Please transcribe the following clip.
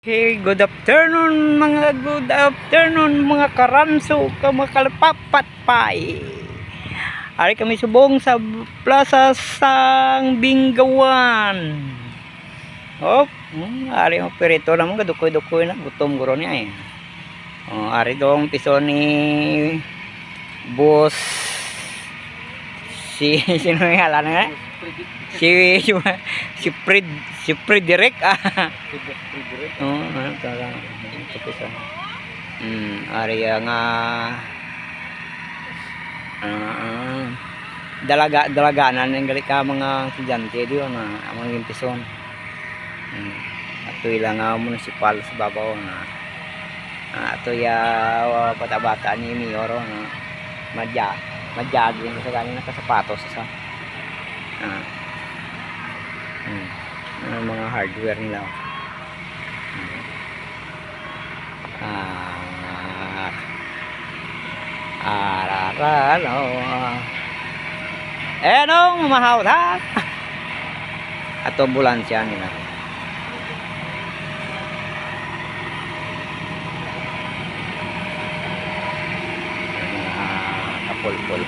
Hey, good afternoon mga karanso, mga kalpapatpay. Ari kami subong sa Plaza Sang Bingawan. Ari ang perito naman kadukoy-dukoy na gutom guro niya eh. Ari dong piso ni boss sino yung ngalan nga? Si Frederick ari nga dalaganan ng gali ka mga estudyante diyo na mga impison. Ato ilang municipal sa babaw na ato ya bata-bata ni Mioro na madyagin sa galing nakasapatos sa mga hardware nila. Enong mahaw ta ato ambulansya nila. Kapul-pul